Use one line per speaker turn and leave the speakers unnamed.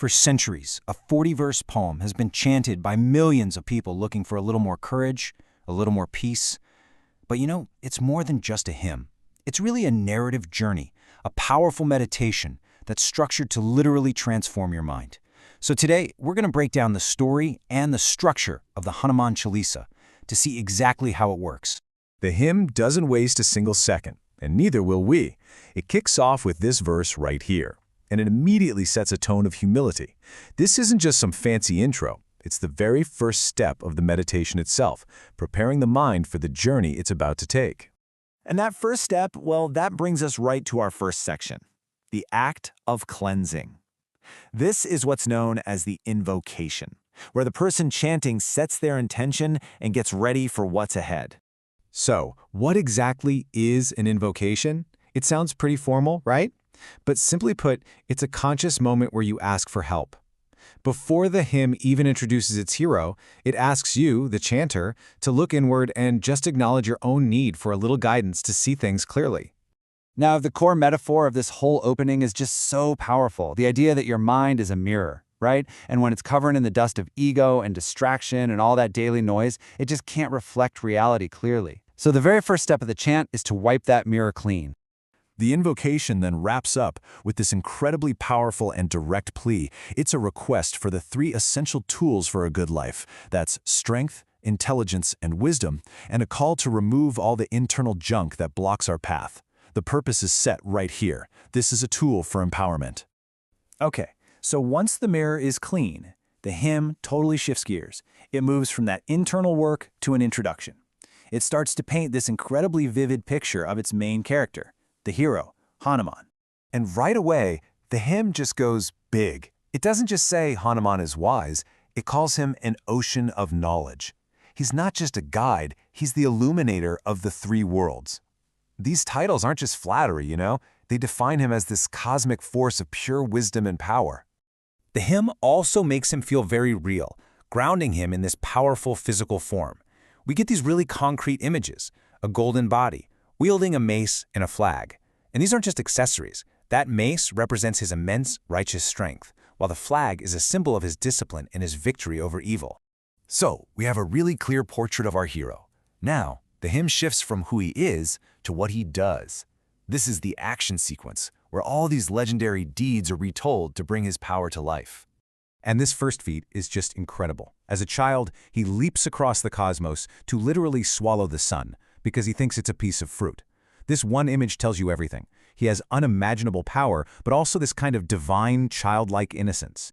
For centuries, a 40-verse poem has been chanted by millions of people looking for a little more courage, a little more peace. But it's more than just a hymn. It's really a narrative journey, a powerful meditation that's structured to literally transform your mind. So today, we're going to break down the story and the structure of the Hanuman Chalisa to see exactly how it works.
The hymn doesn't waste a single second, and neither will we. It kicks off with this verse right here, and it immediately sets a tone of humility. This isn't just some fancy intro. It's the very first step of the meditation itself, preparing the mind for the journey it's about to take.
And that first step, well, that brings us right to our first section, the act of cleansing. This is what's known as the invocation, where the person chanting sets their intention and gets ready for what's ahead.
So, what exactly is an invocation? It sounds pretty formal, right? But simply put, it's a conscious moment where you ask for help. Before the hymn even introduces its hero, it asks you, the chanter, to look inward and just acknowledge your own need for a little guidance to see things clearly.
Now, the core metaphor of this whole opening is just so powerful. The idea that your mind is a mirror, right? And when it's covered in the dust of ego and distraction and all that daily noise, it just can't reflect reality clearly. So the very first step of the chant is to wipe that mirror clean.
The invocation then wraps up with this incredibly powerful and direct plea. It's a request for the 3 essential tools for a good life. That's strength, intelligence, and wisdom, and a call to remove all the internal junk that blocks our path. The purpose is set right here. This is a tool for empowerment.
Okay, so once the mirror is clean, the hymn totally shifts gears. It moves from that internal work to an introduction. It starts to paint this incredibly vivid picture of its main character, the hero, Hanuman.
And right away, the hymn just goes big. It doesn't just say Hanuman is wise, it calls him an ocean of knowledge. He's not just a guide, he's the illuminator of the 3 worlds. These titles aren't just flattery, They define him as this cosmic force of pure wisdom and power.
The hymn also makes him feel very real, grounding him in this powerful physical form. We get these really concrete images, a golden body, wielding a mace and a flag. And these aren't just accessories. That mace represents his immense righteous strength, while the flag is a symbol of his discipline and his victory over evil.
So, we have a really clear portrait of our hero. Now, the hymn shifts from who he is to what he does. This is the action sequence, where all these legendary deeds are retold to bring his power to life. And this first feat is just incredible. As a child, he leaps across the cosmos to literally swallow the sun, because he thinks it's a piece of fruit. This one image tells you everything. He has unimaginable power, but also this kind of divine, childlike innocence.